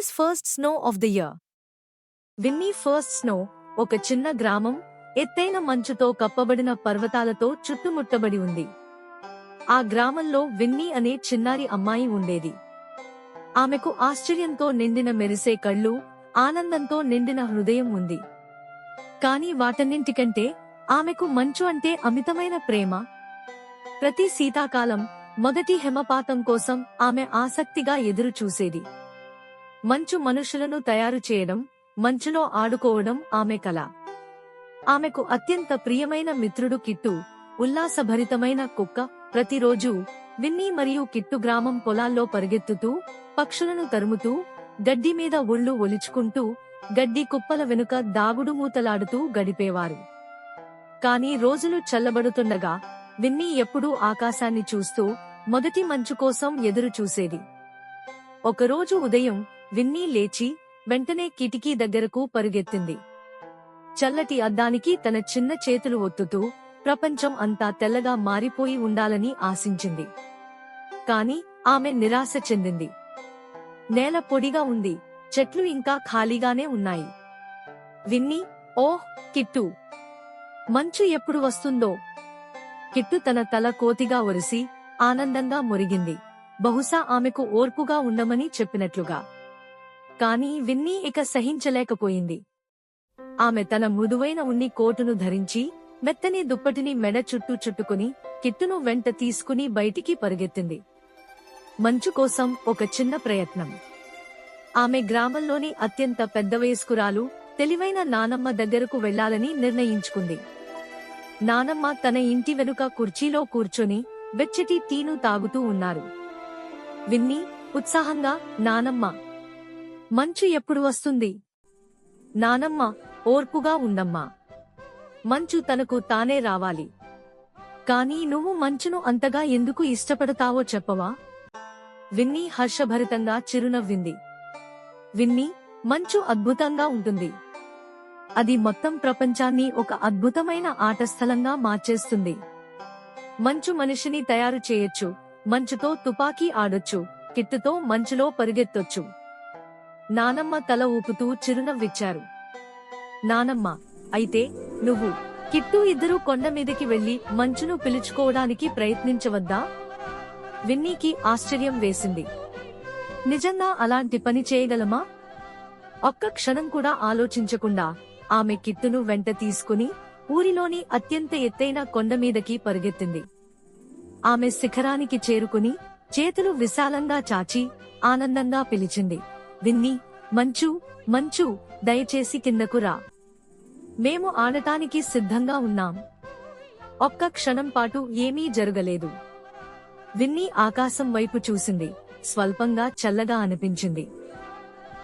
విన్నీస్ first snow of the year. Winnie first snow ఒక చిన్న గ్రామం, ఎత్తైన మంచుతో కప్పబడిన పర్వతాలతో చుట్టుముట్టబడి ఉంది. ఆ గ్రామంలో విన్నీ అనే చిన్నారి అమ్మాయి ఉండేది. ఆమెకు ఆశ్చర్యంతో నిండిన మెరిసే కళ్ళు, ఆనందంతో నిండిన హృదయం ఉంది. కాని వాటన్నింటికంటే ఆమెకు మంచు అంటే అమితమైన ప్రేమ. ప్రతి శీతాకాలం మొదటి హిమపాతం కోసం ఆమె ఆసక్తిగా ఎదురు చూసేది. మంచు మనుషులను తయారు చేయడం, మంచులో ఆడుకోవడం ఆమె కల. ఆమెకు అత్యంత ప్రియమైన మిత్రుడు కిట్టు, ఉల్లాసభరితమైన కుక్క. ప్రతిరోజూ విన్నీ మరియు కిట్టు గ్రామం పొలాల్లో పరిగెత్తుతూ, పక్షులను తరుముతూ, గడ్డి మీద ఒళ్ళు ఒలుచుకుంటూ, గడ్డి కుప్పల వెనుక దాగుడుమూతలాడుతూ గడిపేవారు. కాని రోజులు చల్లబడుతుండగా విన్నీ ఎప్పుడూ ఆకాశాన్ని చూస్తూ మొదటి మంచు కోసం ఎదురు చూసేది. ఒకరోజు ఉదయం విన్నీ లేచి వెంటనే కిటికీ దగ్గరకు పరుగెత్తింది. చల్లటి అద్దానికి తన చిన్న చేతులు ఒత్తుతూ ప్రపంచం అంతా తెల్లగా మారిపోయి ఉండాలని ఆశించింది. కాని ఆమె నిరాశ చెందింది. నేల పొడిగా ఉంది, చెట్లు ఇంకా ఖాళీగానే ఉన్నాయి. విన్నీ, ఓహ్ కిట్టు, మంచు ఎప్పుడు వస్తుందో? కిట్టు తన తల కోతిగా ఒరిసి ఆనందంగా మురిగింది, బహుశా ఆమెకు ఓర్పుగా ఉండమని చెప్పినట్లుగా. కాని విన్నీ ఇక సహించలేకపోయింది. ఆమె తన మృదువైన ఉన్ని కోటును ధరించి మెత్తని దుప్పటిని మెడ చుట్టూ చుట్టుకుని కిట్టును వెంట తీసుకుని బయటికి పరుగెత్తింది. మంచు కోసం ఒక చిన్న ప్రయత్నం. ఆమె గ్రామంలోని అత్యంత పెద్ద వయస్కురాలు, తెలివైన నానమ్మ దగ్గరకు వెళ్లాలని నిర్ణయించుకుంది. నానమ్మ తన ఇంటి వెనుక కుర్చీలో కూర్చొని వెచ్చటి టీను తాగుతూ ఉన్నారు. విన్నీ ఉత్సాహంగా, నానమ్మ, మంచు ఎప్పుడు వస్తుంది? నానమ్మ, ఓర్పుగా ఉండమ్మా, మంచు తనకు తానే రావాలి. కాని నువ్వు మంచును అంతగా ఎందుకు ఇష్టపడతావో చెప్పవా? విన్నీ హర్షభరితంగా చిరునవ్వింది. విన్నీ, మంచు అద్భుతంగా ఉంటుంది. అది మొత్తం ప్రపంచాన్ని ఒక అద్భుతమైన ఆటస్థలంగా మార్చేస్తుంది. మంచు మనిషిని తయారు చేయొచ్చు, మంచుతో తుపాకీ ఆడొచ్చు, కిట్టుతో మంచులో పరిగెత్తొచ్చు. నానమ్మ తల ఊపుతూ చిరునవ్విచ్చారు. నానమ్మ, అయితే నువ్వు, కిట్టు ఇద్దరూ కొండ మీదకి వెళ్లి మంచును పిలుచుకోవడానికి ప్రయత్నించవద్దా? విన్నీకి ఆశ్చర్యం వేసింది. నిజంగా అలాంటి పని చేయగలమా? ఒక్క క్షణం కూడా ఆలోచించకుండా ఆమె కిట్టును వెంట తీసుకుని ఊరిలోని అత్యంత ఎత్తైన కొండమీదకి పరుగెత్తింది. ఆమె శిఖరానికి చేరుకుని చేతులు విశాలంగా చాచి ఆనందంగా పిలిచింది, విన్నీ, మంచు, మంచు, దయచేసి కిందకు రా. మేము ఆడటానికి సిద్ధంగా ఉన్నాం. ఒక్క క్షణం పాటు ఏమీ జరగలేదు. విన్నీ ఆకాశం వైపు చూసింది. స్వల్పంగా చల్లగా అనిపించింది.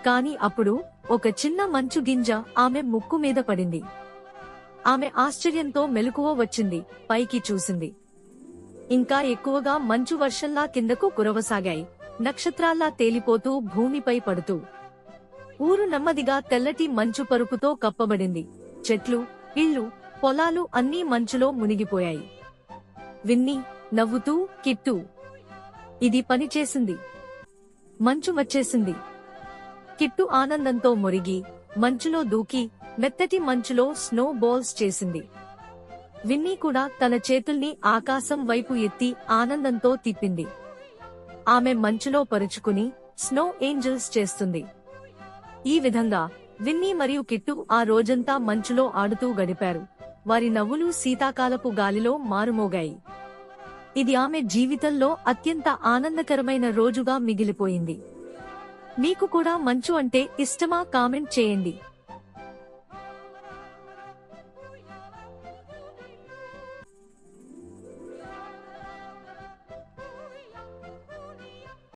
కాని అప్పుడు ఒక చిన్న మంచు గింజ ఆమె ముక్కు మీద పడింది. ఆమె ఆశ్చర్యంతో మెలకువ వచ్చింది, పైకి చూసింది. ఇంకా ఎక్కువగా మంచు వర్షంలా కిందకు కురవసాగాయి, నక్షత్రాల్లా తేలిపోతూ భూమిపై పడుతూ. ఊరు నెమ్మదిగా తెల్లటి మంచు పరుపుతో కప్పబడింది. చెట్లు, ఇళ్ళు, పొలాలు అన్నీ మంచులో మునిగిపోయాయి. విన్నీ నవ్వుతూ, కిట్టు, ఇది పనిచేసింది, మంచు వచ్చేసింది. కిట్టు ఆనందంతో మురిగి మంచులో దూకి మెత్తటి మంచులో స్నో బాల్స్ చేసింది. విన్నీ కూడా తన చేతుల్ని ఆకాశం వైపు ఎత్తి ఆనందంతో తిప్పింది. ఆమె మంచులో పరుచుకుని స్నో ఏంజల్స్ చేస్తుంది. ఈ విధంగా విన్నీ మరియు కిట్టు ఆ రోజంతా మంచులో ఆడుతూ గడిపారు. వారి నవ్వులు శీతాకాలపు గాలిలో మారుమోగాయి. ఇది ఆమె జీవితంలో అత్యంత ఆనందకరమైన రోజుగా మిగిలిపోయింది. మీకు కూడా మంచు అంటే ఇష్టమా? కామెంట్ చేయండి.